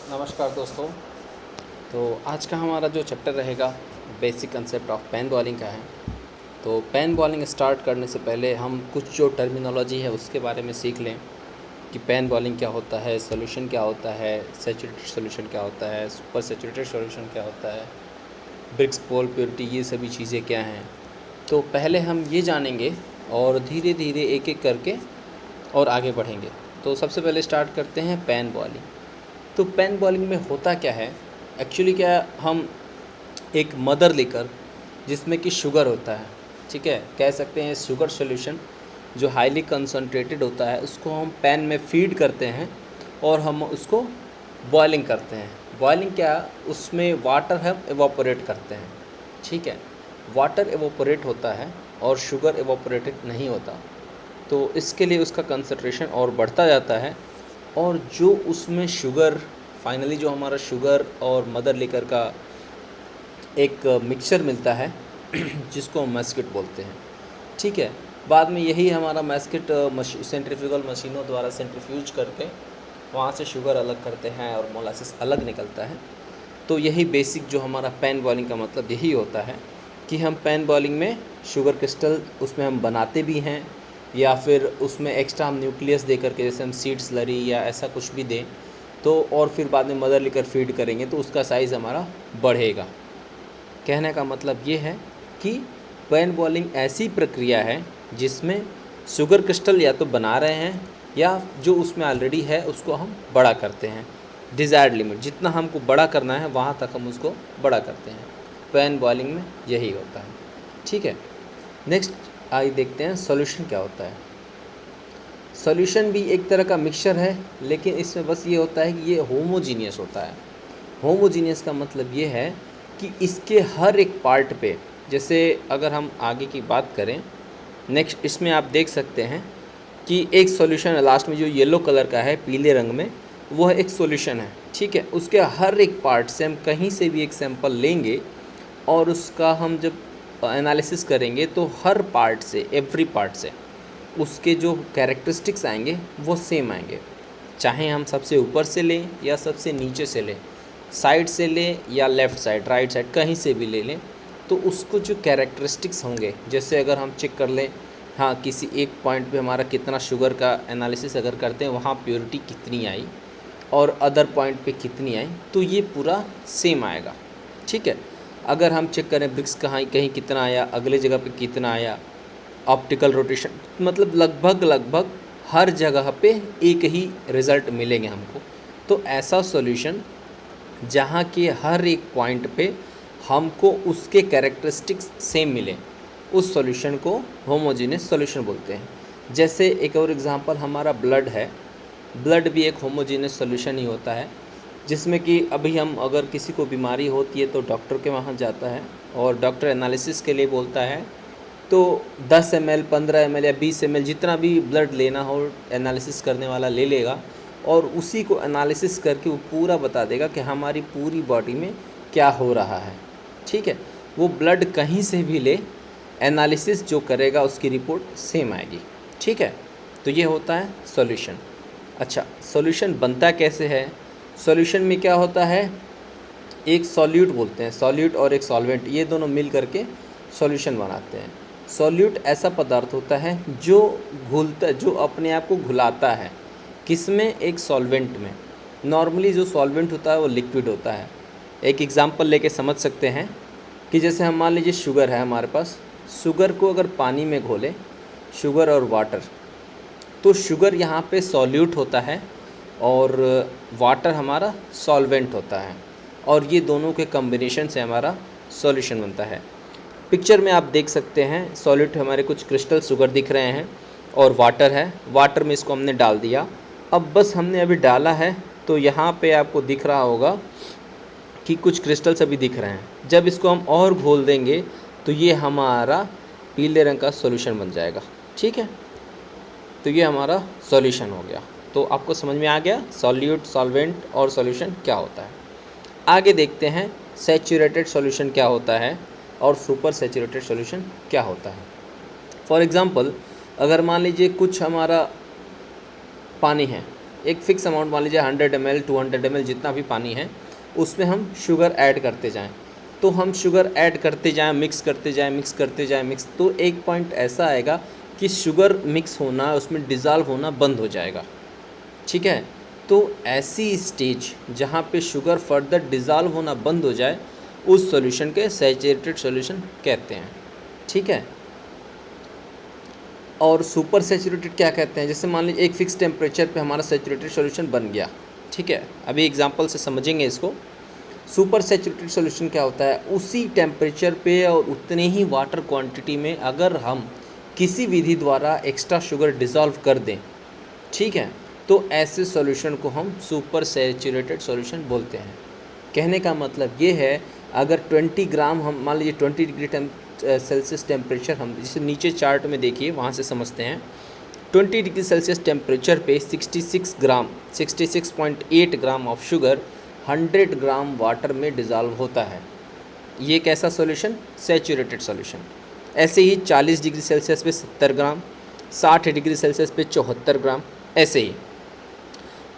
नमस्कार दोस्तों। तो आज का हमारा जो चैप्टर रहेगा basic concept of pen bowling का है। तो पेन बॉलिंग स्टार्ट करने से पहले हम कुछ जो टर्मिनोलॉजी है उसके बारे में सीख लें कि पेन बॉलिंग क्या होता है, सॉल्यूशन क्या होता है, सैचुरेटेड सॉल्यूशन क्या होता है, सुपर सैचुरेटेड सॉल्यूशन क्या होता है, ब्रिक्स पोल प्योरिटी, ये सभी चीज़ें क्या हैं। तो पहले हम ये जानेंगे और धीरे धीरे एक एक करके और आगे बढ़ेंगे। तो सबसे पहले स्टार्ट करते हैं पेन बॉलिंग। तो पेन बॉलिंग में होता क्या है एक्चुअली, क्या हम एक मदर लेकर जिसमें कि शुगर होता है, ठीक है, कह सकते हैं शुगर सॉल्यूशन जो हाईली कंसनट्रेटेड होता है उसको हम पैन में फीड करते हैं और हम उसको बॉइलिंग करते हैं। बॉइलिंग क्या, उसमें वाटर हम एवोपोरेट करते हैं, ठीक है। वाटर एवोपोरेट होता है और शुगर एवोपोरेटेड नहीं होता, तो इसके लिए उसका कंसंट्रेशन और बढ़ता जाता है। और जो उसमें शुगर फाइनली जो हमारा शुगर और मदर लिकर का एक मिक्सचर मिलता है जिसको हम मैस्किट बोलते हैं, ठीक है। बाद में यही हमारा मैस्किट सेंट्रीफ्यूगल मशीनों द्वारा सेंट्रीफ्यूज करके वहाँ से शुगर अलग करते हैं और मोलासिस अलग निकलता है। तो यही बेसिक जो हमारा पैन बॉइलिंग का मतलब यही होता है कि हम पैन बॉइलिंग में शुगर क्रिस्टल उसमें हम बनाते भी हैं या फिर उसमें एक्स्ट्रा हम न्यूक्लियस दे करके, जैसे हम सीड स्लरी या ऐसा कुछ भी दें तो, और फिर बाद में मदर लेकर फीड करेंगे तो उसका साइज़ हमारा बढ़ेगा। कहने का मतलब ये है कि पैन बॉइलिंग ऐसी प्रक्रिया है जिसमें शुगर क्रिस्टल या तो बना रहे हैं या जो उसमें ऑलरेडी है उसको हम बड़ा करते हैं। डिज़ायर्ड लिमिट जितना हमको बड़ा करना है वहाँ तक हम उसको बड़ा करते हैं। पैन बॉइलिंग में यही होता है, ठीक है। नेक्स्ट आइए देखते हैं सॉल्यूशन क्या होता है। सॉल्यूशन भी एक तरह का मिक्सचर है, लेकिन इसमें बस ये होता है कि ये होमोजीनियस होता है। होमोजीनियस का मतलब ये है कि इसके हर एक पार्ट पे, जैसे अगर हम आगे की बात करें नेक्स्ट, इसमें आप देख सकते हैं कि एक सॉल्यूशन लास्ट में जो येलो कलर का है पीले रंग में, वो एक सॉल्यूशन है, ठीक है। उसके हर एक पार्ट से हम कहीं से भी एक सैंपल लेंगे और उसका हम जब एनालिसिस करेंगे तो हर पार्ट से, एवरी पार्ट से उसके जो कैरेक्टरिस्टिक्स आएंगे वो सेम आएंगे, चाहे हम सबसे ऊपर से लें या सबसे नीचे से लें, साइड से लें या लेफ़्ट साइड, राइट साइड, कहीं से भी ले लें। तो उसको जो कैरेक्टरिस्टिक्स होंगे, जैसे अगर हम चेक कर लें, हाँ किसी एक पॉइंट पे हमारा कितना शुगर का एनालिसिस अगर करते हैं वहाँ प्योरिटी कितनी आई और अदर पॉइंट पे कितनी आई, तो ये पूरा सेम आएगा, ठीक है। अगर हम चेक करें ब्रिक्स कहाँ कहीं कितना आया, अगले जगह पे कितना आया, ऑप्टिकल रोटेशन, मतलब लगभग लगभग हर जगह पे एक ही रिज़ल्ट मिलेंगे हमको। तो ऐसा सॉल्यूशन जहाँ के हर एक पॉइंट पे हमको उसके कैरेक्टरिस्टिक्स सेम मिले, उस सॉल्यूशन को होमोजेनियस सॉल्यूशन बोलते हैं। जैसे एक और एग्जांपल हमारा ब्लड है। ब्लड भी एक होमोजेनियस सॉल्यूशन ही होता है, जिसमें कि अभी हम अगर किसी को बीमारी होती है तो डॉक्टर के वहाँ जाता है और डॉक्टर एनालिसिस के लिए बोलता है, तो 10 ml 15 ml या 20 ml जितना भी ब्लड लेना हो एनालिसिस करने वाला ले लेगा और उसी को एनालिसिस करके वो पूरा बता देगा कि हमारी पूरी बॉडी में क्या हो रहा है, ठीक है। वो ब्लड कहीं से भी ले, एनालिसिस जो करेगा उसकी रिपोर्ट सेम आएगी, ठीक है। तो ये होता है सॉल्यूशन। अच्छा, सॉल्यूशन बनता कैसे है? सॉल्यूशन में क्या होता है, एक सॉल्यूट बोलते हैं, सॉल्यूट और एक सॉल्वेंट, ये दोनों मिल करके सॉल्यूशन बनाते हैं। सॉल्यूट ऐसा पदार्थ होता है जो घुलता, जो अपने आप को घुलाता है, किसमें? एक सॉल्वेंट में। नॉर्मली जो सॉल्वेंट होता है वो लिक्विड होता है। एक एग्जांपल लेके समझ सकते हैं कि जैसे हम मान लीजिए शुगर है हमारे पास, शुगर को अगर पानी में घोले, शुगर और वाटर, तो शुगर यहाँ पे सॉल्यूट होता है और वाटर हमारा सॉल्वेंट होता है, और ये दोनों के कॉम्बिनेशन से हमारा सॉल्यूशन बनता है। पिक्चर में आप देख सकते हैं सॉल्यूट हमारे कुछ क्रिस्टल शुगर दिख रहे हैं और वाटर है, वाटर में इसको हमने डाल दिया। अब बस हमने अभी डाला है तो यहाँ पे आपको दिख रहा होगा कि कुछ क्रिस्टल्स अभी दिख रहे हैं। जब इसको हम और घोल देंगे तो ये हमारा पीले रंग का सॉल्यूशन बन जाएगा, ठीक है। तो ये हमारा सॉल्यूशन हो गया। तो आपको समझ में आ गया सॉल्यूट, सॉल्वेंट और सॉल्यूशन क्या होता है। आगे देखते हैं सैचुरेटेड सॉल्यूशन क्या होता है और सुपर सैचुरेटेड सॉल्यूशन क्या होता है। फॉर एग्ज़ाम्पल, अगर मान लीजिए कुछ हमारा पानी है, एक फिक्स अमाउंट मान लीजिए 100 ml 200 ml जितना भी पानी है उसमें हम शुगर ऐड करते जाएं। तो हम शुगर ऐड करते जाएं, मिक्स करते जाएं, मिक्स करते जाएं, मिक्स, तो एक पॉइंट ऐसा आएगा कि शुगर मिक्स होना, उसमें डिज़ोल्व होना बंद हो जाएगा। ठीक है, तो ऐसी स्टेज जहाँ पे शुगर फर्दर डिज़ोल्व होना बंद हो जाए उस सॉल्यूशन के सैचुरेटेड सॉल्यूशन कहते हैं। ठीक है, और सुपर सैचुरेटेड क्या कहते हैं? जैसे मान लीजिए एक फिक्स टेम्परेचर पे हमारा सैचुरेटेड सॉल्यूशन बन गया। ठीक है, अभी एग्जांपल से समझेंगे इसको। सुपर सैचुरेटेड सॉल्यूशन क्या होता है? उसी टेम्परेचर पे और उतने ही वाटर क्वांटिटी में अगर हम किसी विधि द्वारा एक्स्ट्रा शुगर डिज़ोल्व कर दें, ठीक है, तो ऐसे सॉल्यूशन को हम सुपर सैचुरेटेड सॉल्यूशन बोलते हैं। कहने का मतलब ये है, अगर 20 ग्राम हम मान लीजिए 20 डिग्री सेल्सियस टेम्परेचर, हम जिसे नीचे चार्ट में देखिए वहाँ से समझते हैं, 20 डिग्री सेल्सियस टेम्परेचर पे 66.8 gram of sugar 100 gram water में डिज़ोल्व होता है। ये कैसा सॉल्यूशन? Saturated solution. ऐसे ही 40 डिग्री सेल्सियस पे 70 ग्राम, 60 डिग्री सेल्सियस पे 74 ग्राम, ऐसे ही।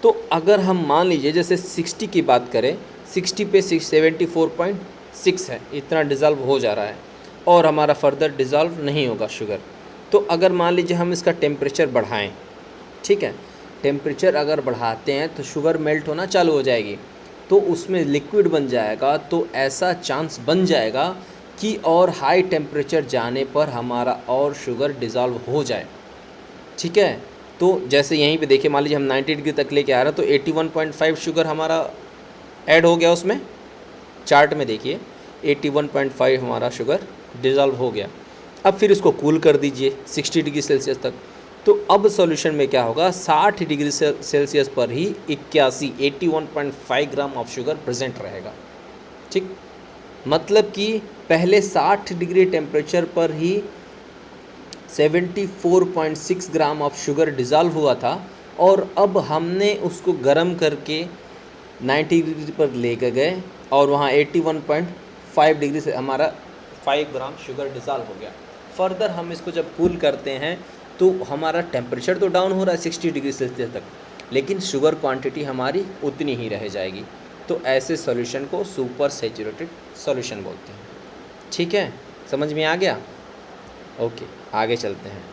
तो अगर हम मान लीजिए जैसे 60 की बात करें, 60 पे 74.6 है, इतना डिज़ोल्व हो जा रहा है और हमारा फर्दर डिज़ोल्व नहीं होगा शुगर। तो अगर मान लीजिए हम इसका टेम्परेचर बढ़ाएं, ठीक है, टेम्परेचर अगर बढ़ाते हैं तो शुगर मेल्ट होना चालू हो जाएगी, तो उसमें लिक्विड बन जाएगा। तो ऐसा चांस बन जाएगा कि और हाई टेम्परेचर जाने पर हमारा और शुगर डिज़ोल्व हो जाए। ठीक है, तो जैसे यहीं पे देखिए, मान लीजिए हम 90 डिग्री तक लेके आ रहे हैं तो 81.5 शुगर हमारा ऐड हो गया उसमें। चार्ट में देखिए 81.5 हमारा शुगर डिज़ोल्व हो गया। अब फिर इसको कूल कर दीजिए 60 डिग्री सेल्सियस तक। तो अब सॉल्यूशन में क्या होगा? 60 डिग्री सेल्सियस पर ही 81 ग्राम ऑफ शुगर प्रेजेंट रहेगा। ठीक, मतलब कि पहले 60 डिग्री टेम्परेचर पर ही 74.6 ग्राम ऑफ शुगर डिज़ोल्व हुआ था और अब हमने उसको गर्म करके 90 डिग्री पर लेकर गए और वहाँ 81.5 डिग्री से हमारा 5 ग्राम शुगर डिज़ोल्व हो गया। फर्दर हम इसको जब कूल करते हैं तो हमारा टेम्परेचर तो डाउन हो रहा है 60 डिग्री सेल्सियस तक, लेकिन शुगर क्वांटिटी हमारी उतनी ही रह जाएगी। तो ऐसे सॉल्यूशन को सुपर सैचुरेटेड सॉल्यूशन बोलते हैं। ठीक है, समझ में आ गया? ओके, आगे चलते हैं।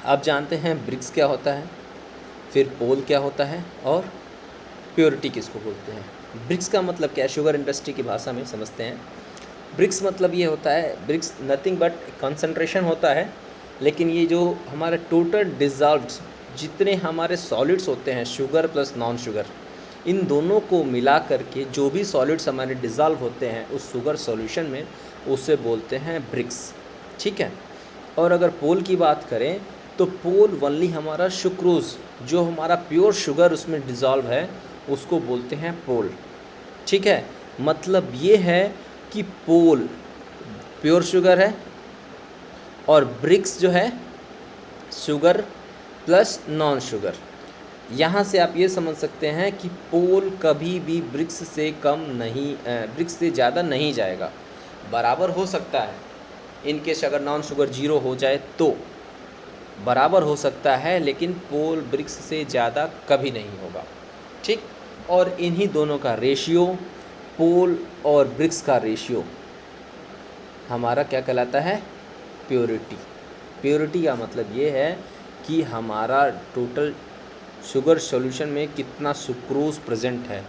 अब जानते हैं ब्रिक्स क्या होता है, फिर पोल क्या होता है और प्योरिटी किसको बोलते हैं। ब्रिक्स का मतलब क्या है? शुगर इंडस्ट्री की भाषा में समझते हैं। ब्रिक्स मतलब ये होता है, ब्रिक्स नथिंग बट कंसंट्रेशन होता है, लेकिन ये जो हमारे टोटल डिज़ोल्व्ड जितने हमारे सॉलिड्स होते हैं, शुगर प्लस नॉन शुगर, इन दोनों को मिला करके जो भी सॉलिड्स हमारे डिज़ोल्व होते हैं उस शुगर सॉल्यूशन में, उसे बोलते हैं ब्रिक्स। ठीक है, और अगर पोल की बात करें तो पोल ओनली हमारा सुक्रोज, जो हमारा प्योर शुगर उसमें डिज़ोल्व है, उसको बोलते हैं पोल। ठीक है, मतलब ये है कि पोल प्योर शुगर है और ब्रिक्स जो है शुगर प्लस नॉन शुगर। यहाँ से आप ये समझ सकते हैं कि पोल कभी भी ब्रिक्स से कम नहीं, ब्रिक्स से ज़्यादा नहीं जाएगा, बराबर हो सकता है। इनकेस अगर नॉन शुगर 0 हो जाए तो बराबर हो सकता है, लेकिन पोल ब्रिक्स से ज़्यादा कभी नहीं होगा। ठीक, और इन्हीं दोनों का रेशियो, पोल और ब्रिक्स का रेशियो हमारा क्या कहलाता है? प्योरिटी। प्योरिटी का मतलब ये है कि हमारा टोटल शुगर सॉल्यूशन में कितना सुक्रोज प्रेजेंट है।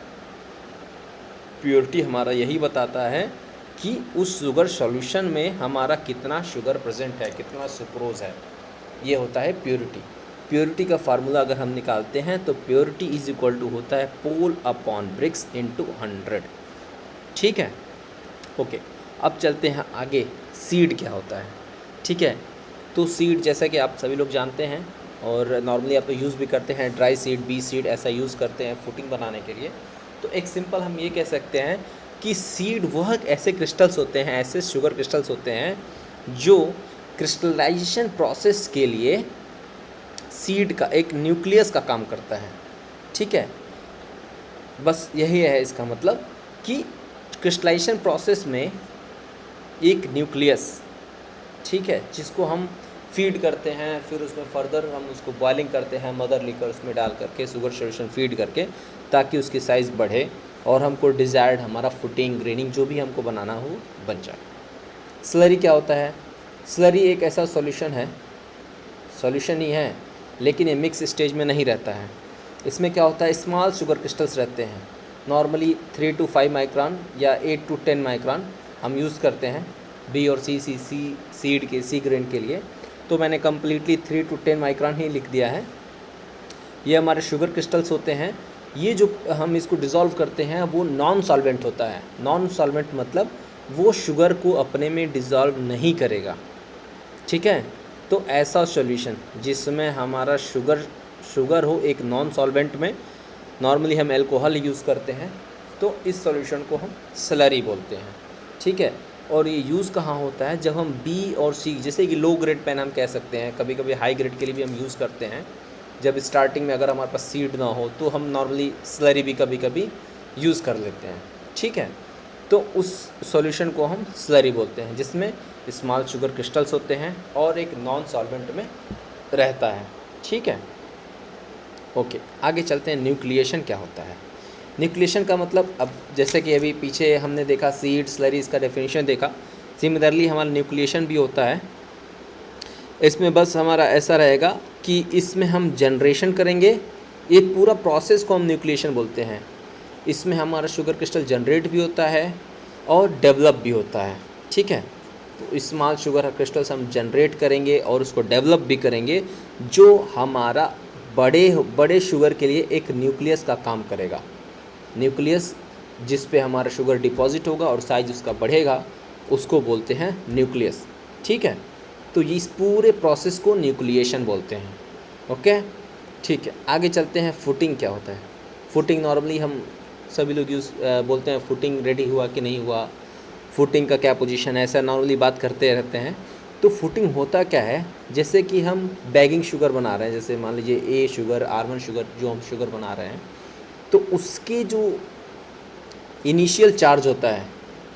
प्योरिटी हमारा यही बताता है कि उस शुगर सॉल्यूशन में हमारा कितना शुगर प्रेजेंट है, कितना सुक्रोज है। ये होता है प्योरिटी। प्योरिटी का फार्मूला अगर हम निकालते हैं तो प्योरिटी इज इक्वल टू होता है पोल अपॉन ब्रिक्स इंटू 100। ठीक है, ओके। अब चलते हैं आगे, सीड क्या होता है। ठीक है, तो सीड जैसा कि आप सभी लोग जानते हैं और नॉर्मली आप यूज़ भी करते हैं, ड्राई सीड, बी सीड ऐसा यूज़ करते हैं फूटिंग बनाने के लिए। तो एक सिंपल हम ये कह सकते हैं कि सीड वह ऐसे क्रिस्टल्स होते हैं, ऐसे शुगर क्रिस्टल्स होते हैं जो क्रिस्टलाइजेशन प्रोसेस के लिए सीड का एक न्यूक्लियस का काम करता है। ठीक है, बस यही है इसका मतलब कि क्रिस्टलाइजेशन प्रोसेस में एक न्यूक्लियस, ठीक है, जिसको हम फीड करते हैं, फिर उसमें फर्दर हम उसको बॉइलिंग करते हैं मदर लिकर उसमें डाल करके, शुगर सॉल्यूशन फीड करके, ताकि उसकी साइज़ बढ़े और हमको डिज़ायर्ड हमारा फुटिंग ग्रेनिंग जो भी हमको बनाना हो बन जाए। स्लरी क्या होता है? स्लरी एक ऐसा सॉल्यूशन है, सॉल्यूशन ही है, लेकिन ये मिक्स स्टेज में नहीं रहता है। इसमें क्या होता है, स्मॉल शुगर क्रिस्टल्स रहते हैं, नॉर्मली 3 to 5 माइक्रोन या 8 to 10 माइक्रोन हम यूज़ करते हैं बी और सी सीड के सी ग्रेन के लिए। तो मैंने कम्प्लीटली 3 to 10 माइक्रोन ही लिख दिया है। ये हमारे शुगर क्रिस्टल्स होते हैं। ये जो हम इसको डिज़ोल्व करते हैं वो नॉन सॉल्वेंट होता है। नॉन सॉल्वेंट मतलब वो शुगर को अपने में डिज़ोल्व नहीं करेगा, ठीक है। तो ऐसा सॉल्यूशन जिसमें हमारा शुगर हो एक नॉन सॉल्वेंट में, नॉर्मली हम अल्कोहल यूज़ करते हैं, तो इस सॉल्यूशन को हम स्लरी बोलते हैं, ठीक है। और ये यूज़ कहाँ होता है, जब हम बी और सी, जैसे कि लो ग्रेड पेन हम कह सकते हैं, कभी कभी हाई ग्रेड के लिए भी हम यूज़ करते हैं। जब स्टार्टिंग में अगर हमारे पास सीड ना हो तो हम नॉर्मली स्लरी भी कभी कभी यूज़ कर लेते हैं, ठीक है। तो उस सॉल्यूशन को हम स्लरी बोलते हैं, जिसमें स्मॉल शुगर क्रिस्टल्स होते हैं और एक नॉन सॉल्वेंट में रहता है, ठीक है। ओके, आगे चलते हैं। न्यूक्लिएशन क्या होता है? न्यूक्लिएशन का मतलब, अब जैसे कि अभी पीछे हमने देखा सीड स्लरी, इसका डेफिनेशन देखा, सिमिलरली हमारा न्यूक्लिएशन भी होता है। इसमें बस हमारा ऐसा रहेगा कि इसमें हम जनरेशन करेंगे, एक पूरा प्रोसेस को हम न्यूक्लिएशन बोलते हैं। इसमें हमारा शुगर क्रिस्टल जनरेट भी होता है और डेवलप भी होता है, ठीक है। तो स्मॉल शुगर क्रिस्टल्स हम जनरेट करेंगे और उसको डेवलप भी करेंगे, जो हमारा बड़े शुगर के लिए एक न्यूक्लियस का काम करेगा। न्यूक्लियस जिस पे हमारा शुगर डिपॉजिट होगा और साइज उसका बढ़ेगा, उसको बोलते हैं न्यूक्लियस, ठीक है। तो ये इस पूरे प्रोसेस को न्यूक्लिएशन बोलते हैं, ओके, ठीक है। आगे चलते हैं। फुटिंग क्या होता है? फुटिंग नॉर्मली हम सभी लोग बोलते हैं फुटिंग रेडी हुआ कि नहीं हुआ, फुटिंग का क्या पोजीशन है, ऐसा नॉर्मली बात करते रहते हैं। तो फुटिंग होता क्या है, जैसे कि हम बैगिंग शुगर बना रहे हैं, जैसे मान लीजिए ए शुगर, R1 शुगर जो हम शुगर बना रहे हैं, तो उसके जो इनिशियल चार्ज होता है,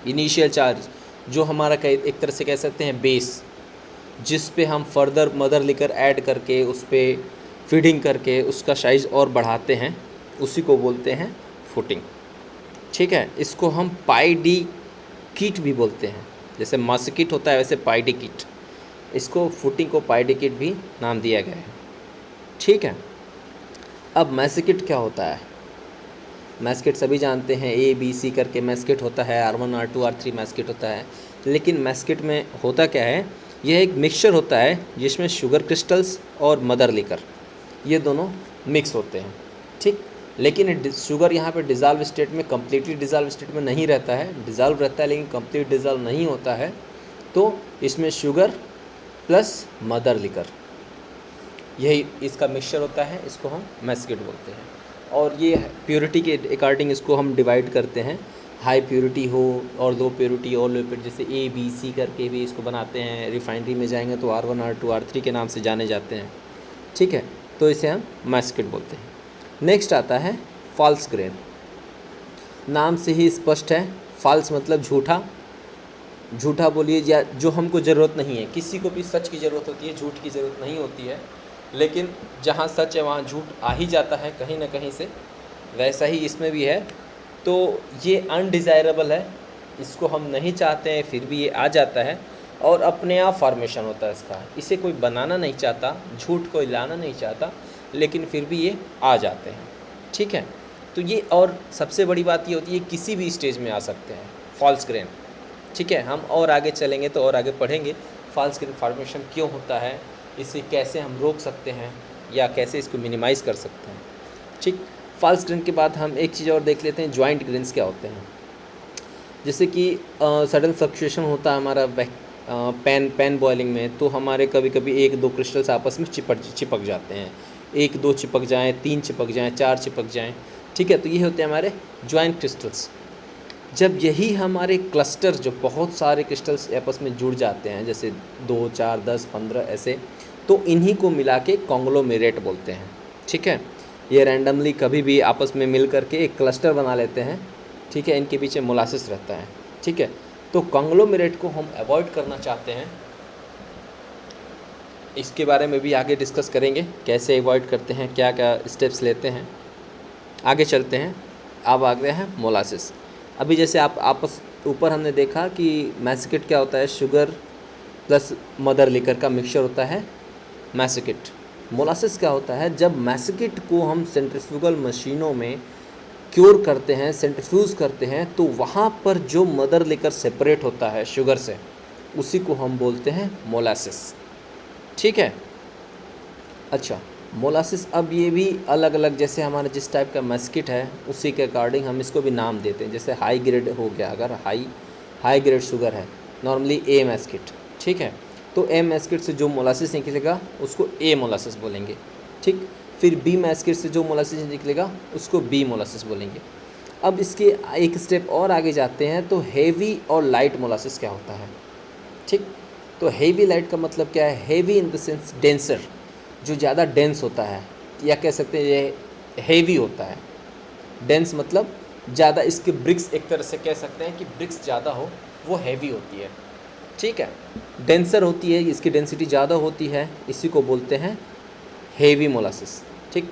इनिशियल चार्ज जो हमारा एक तरह से कह सकते हैं बेस, जिस पे हम फर्दर मदर लिकर ऐड करके उस पर फीडिंग करके उसका साइज़ और बढ़ाते हैं, उसी को बोलते हैं फुटिंग, ठीक है। इसको हम पाई डी किट भी बोलते हैं, जैसे मस किट होता है वैसे पाई डी किट, इसको फुटिंग को पाई डी किट भी नाम दिया गया है, ठीक है। अब मैसिकिट क्या होता है? मैस्किट सभी जानते हैं, ABC करके मैस्किट होता है, R1 R2 R3 मैस्किट होता है। लेकिन मैस्किट में होता क्या है, यह एक मिक्सचर होता है जिसमें शुगर क्रिस्टल्स और मदर लिकर ये दोनों मिक्स होते हैं, ठीक। लेकिन शुगर यहाँ पे डिज़ाल्व स्टेट में, कम्प्लीटली डिज़ाल्व स्टेट में नहीं रहता है, डिज़ाल्व रहता है लेकिन कंप्लीट डिज़ाल्व नहीं होता है। तो इसमें शुगर प्लस मदर लिकर, यही इसका मिक्सचर होता है, इसको हम मैस्किट बोलते हैं। और ये प्योरिटी के अकॉर्डिंग इसको हम डिवाइड करते हैं, हाई प्योरिटी हो और लो प्योरिटी और लो प्योरिटी, जैसे ABC करके भी इसको बनाते हैं। रिफाइनरी में जाएंगे तो R1 R2 R3 के नाम से जाने जाते हैं, ठीक है। तो इसे हम मैस्किट बोलते हैं। नेक्स्ट आता है फॉल्स ग्रेन। नाम से ही स्पष्ट है, फॉल्स मतलब झूठा, झूठा बोलिए, या जो हमको ज़रूरत नहीं है। किसी को भी सच की ज़रूरत होती है, झूठ की ज़रूरत नहीं होती है, लेकिन जहाँ सच है वहाँ झूठ आ ही जाता है कहीं ना कहीं से, वैसा ही इसमें भी है। तो ये अनडिज़ायरेबल है, इसको हम नहीं चाहते हैं फिर भी ये आ जाता है और अपने आप फॉर्मेशन होता है इसका। इसे कोई बनाना नहीं चाहता, झूठ कोई लाना नहीं चाहता, लेकिन फिर भी ये आ जाते हैं, ठीक है। तो ये, और सबसे बड़ी बात ये होती है किसी भी स्टेज में आ सकते हैं फॉल्स ग्रेन, ठीक है। हम और आगे चलेंगे तो और आगे पढ़ेंगे फॉल्स ग्रेन फॉर्मेशन क्यों होता है, इसे कैसे हम रोक सकते हैं या कैसे इसको मिनिमाइज़ कर सकते हैं, ठीक। फॉल्स ग्रेन के बाद हम एक चीज़ और देख लेते हैं, जॉइंट ग्रेन्स क्या होते हैं। जैसे कि सडन फ्लक्चुएशन होता है हमारा पैन बॉइलिंग में, तो हमारे कभी कभी 1-2 क्रिस्टल्स आपस में चिपक जाते हैं, 1-2 चिपक जाएँ, 3 चिपक जाएँ, 4 चिपक जाएँ, ठीक है। तो ये होते हैं हमारे जॉइंट क्रिस्टल्स। जब यही हमारे क्लस्टर, जो बहुत सारे क्रिस्टल्स आपस में जुड़ जाते हैं, जैसे 2, 4, 10, 15 ऐसे, तो इन्हीं को मिला के कॉन्ग्लोमेरेट बोलते हैं, ठीक है। ये रैंडमली कभी भी आपस में मिल करके एक क्लस्टर बना लेते हैं, ठीक है। इनके पीछे मोलासिस रहता है, ठीक है। तो कॉन्ग्लोमेरेट को हम अवॉइड करना चाहते हैं, इसके बारे में भी आगे डिस्कस करेंगे, कैसे अवॉइड करते हैं, क्या क्या स्टेप्स लेते हैं। आगे चलते हैं। अब आ गया है मोलासिस। अभी जैसे आप आपस ऊपर हमने देखा कि मैसिकेट क्या होता है, शुगर प्लस मदर लिकर का मिक्सचर होता है मैसिकेट। मोलासिस क्या होता है, जब मैसिकेट को हम सेंट्रीफ्यूगल मशीनों में क्योर करते हैं, सेंट्रीफ्यूज करते हैं, तो वहाँ पर जो मदर लिकर सेपरेट होता है शुगर से, उसी को हम बोलते हैं मोलासिस। ठीक है। अच्छा, मोलासिस अब ये भी अलग अलग, जैसे हमारे जिस टाइप का मैस्किट है उसी के अकॉर्डिंग हम इसको भी नाम देते हैं। जैसे हाई ग्रेड हो गया, अगर हाई ग्रेड शुगर है, नॉर्मली ए मैस्किट, ठीक है, तो ए मैस्किट से जो मोलासिस निकलेगा उसको ए मोलासिस बोलेंगे। ठीक, फिर बी मैस्किट से जो मोलासिस निकलेगा उसको बी मोलासिस बोलेंगे। अब इसके एक स्टेप और आगे जाते हैं तो हेवी और लाइट मोलासिस क्या होता है। ठीक, तो हेवी लाइट का मतलब क्या है, heavy in the sense denser, जो ज़्यादा डेंस होता है, या कह सकते हैं ये हेवी होता है। डेंस मतलब ज़्यादा, इसके ब्रिक्स एक तरह से कह सकते हैं कि ब्रिक्स ज़्यादा हो, वो हेवी होती है। ठीक है, डेंसर होती है, इसकी डेंसिटी ज़्यादा होती है, इसी को बोलते हैं हेवी मोलासिस। ठीक,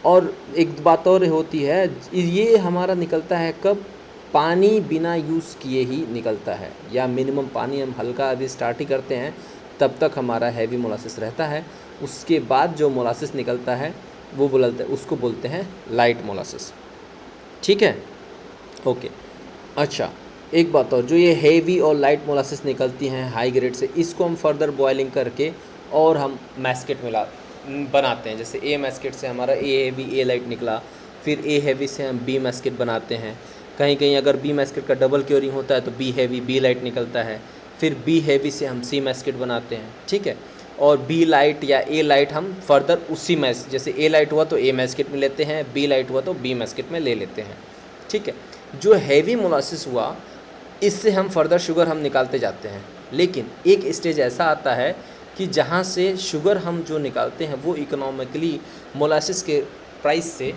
और एक बात और होती है, ये हमारा निकलता है कब, पानी बिना यूज़ किए ही निकलता है, या मिनिमम पानी हम हल्का अभी स्टार्ट ही करते हैं तब तक हमारा हैवी मोलासिस रहता है। उसके बाद जो मोलासिस निकलता है वो उसको बोलते हैं लाइट मोलासिस। ठीक है, ओके। अच्छा, एक बात और, जो ये हेवी और लाइट मोलासिस निकलती हैं हाई ग्रेड से, इसको हम फर्दर बॉयलिंग करके और हम मैस्केट बनाते हैं। जैसे ए मैस्केट से हमारा ए हेवी ए लाइट निकला, फिर ए हेवी से हम बी मैस्केट बनाते हैं। कहीं कहीं अगर बी मैस्केट का डबल क्योरिंग होता है तो बी हेवी बी लाइट निकलता है, फिर बी हेवी से हम सी मैस्केट बनाते हैं। ठीक है, और बी लाइट या ए लाइट हम फर्दर उसी जैसे ए लाइट हुआ तो ए मैस्केट में लेते हैं, बी लाइट हुआ तो बी मैस्केट में ले लेते हैं। ठीक है, जो हैवी मोलासिस हुआ इससे हम फर्दर शुगर हम निकालते जाते हैं, लेकिन एक स्टेज ऐसा आता है कि जहाँ से शुगर हम जो निकालते हैं वो इकोनॉमिकली मोलासिस के प्राइस से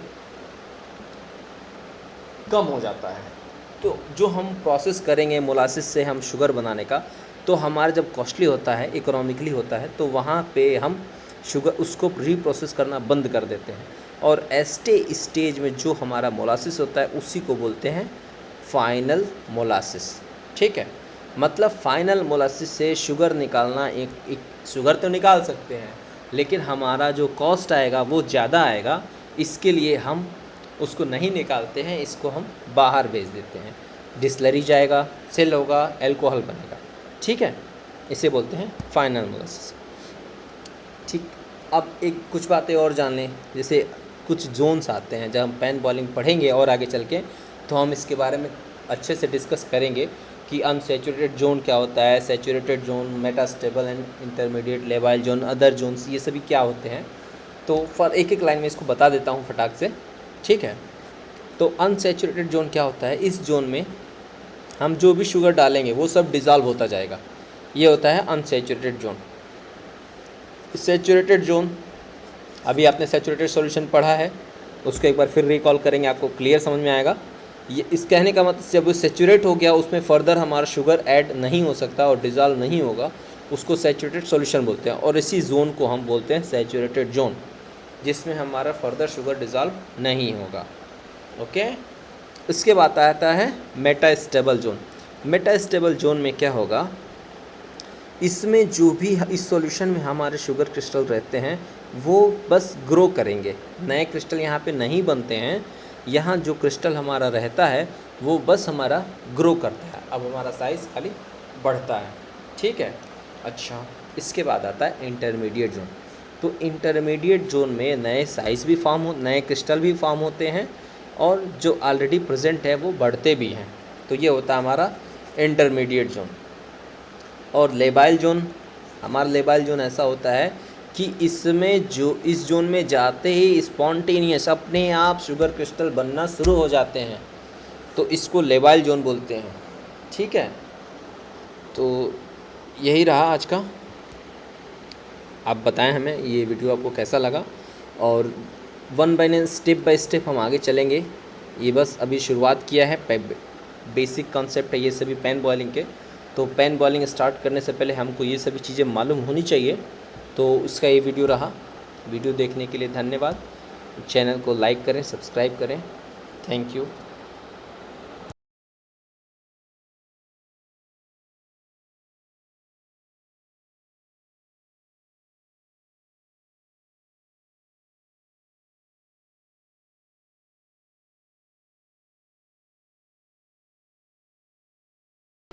कम हो जाता है। तो जो हम प्रोसेस करेंगे मोलासिस से हम शुगर बनाने का, तो हमारा जब कॉस्टली होता है, इकोनॉमिकली होता है, तो वहाँ पे हम शुगर उसको रीप्रोसेस करना बंद कर देते हैं, और एस्टे स्टेज में जो हमारा मोलासिस होता है उसी को बोलते हैं फाइनल मोलासिस। ठीक है, मतलब फाइनल मोलासिस से शुगर निकालना, एक शुगर तो निकाल सकते हैं लेकिन हमारा जो कॉस्ट आएगा वो ज़्यादा आएगा, इसके लिए हम उसको नहीं निकालते हैं, इसको हम बाहर भेज देते हैं, डिस्लरी जाएगा, सेल होगा, अल्कोहल बनेगा। ठीक है, इसे बोलते हैं फाइनल मोलासिस। ठीक, अब एक कुछ बातें और जान लें, जैसे कुछ जोन्स आते हैं, जब हम पैन बॉइलिंग पढ़ेंगे और आगे चल के तो हम इसके बारे में अच्छे से डिस्कस करेंगे कि अनसैचुरेटेड जोन क्या होता है, saturated zone, metastable and intermediate, लेवाइल जोन, अदर जोन्स, ये सभी क्या होते हैं। तो फॉर एक एक लाइन में इसको बता देता हूँ फटाक से। ठीक है, तो अनसैचुरेटेड जोन क्या होता है, इस जोन में हम जो भी शुगर डालेंगे वो सब डिज़ोल्व होता जाएगा, ये होता है अनसैचुरेटेड जोन। सैचुरेटेड जोन, अभी आपने सैचुरेटेड सॉल्यूशन पढ़ा है, उसको एक बार फिर रिकॉल करेंगे, आपको क्लियर समझ में आएगा। ये इस कहने का मतलब जब वो सैचुरेट हो गया, उसमें फर्दर हमारा शुगर ऐड नहीं हो सकता और डिज़ोल्व नहीं होगा, उसको सैचुरेटेड सॉल्यूशन बोलते हैं, और इसी जोन को हम बोलते हैं सैचुरेटेड जोन, जिसमें हमारा फर्दर शुगर डिज़ोल्व नहीं होगा। ओके, इसके बाद आता है मेटास्टेबल जोन। मेटास्टेबल जोन में क्या होगा, इसमें जो भी इस सॉल्यूशन में हमारे शुगर क्रिस्टल रहते हैं वो बस ग्रो करेंगे, नए क्रिस्टल यहाँ पे नहीं बनते हैं, यहाँ जो क्रिस्टल हमारा रहता है वो बस हमारा ग्रो करता है, अब हमारा साइज़ खाली बढ़ता है। ठीक है, अच्छा, इसके बाद आता है इंटरमीडिएट जोन। तो इंटरमीडिएट जोन में नए साइज़ भी नए क्रिस्टल भी फॉर्म होते हैं, और जो ऑलरेडी प्रेजेंट है वो बढ़ते भी हैं, तो ये होता है हमारा इंटरमीडिएट जोन। और लेबाइल जोन, हमारा लेबाइल जोन ऐसा होता है कि इसमें जो इस जोन में जाते ही स्पॉन्टेनियस अपने आप शुगर क्रिस्टल बनना शुरू हो जाते हैं, तो इसको लेबाइल जोन बोलते हैं। ठीक है, तो यही रहा आज का। आप बताएं हमें ये वीडियो आपको कैसा लगा, और स्टेप बाय स्टेप हम आगे चलेंगे। ये बस अभी शुरुआत किया है, बेसिक कॉन्सेप्ट है ये सभी पैन बॉइलिंग के। तो पैन बॉइलिंग स्टार्ट करने से पहले हमको ये सभी चीज़ें मालूम होनी चाहिए तो उसका ये वीडियो रहा। वीडियो देखने के लिए धन्यवाद। चैनल को लाइक करें, सब्सक्राइब करें। Thank you.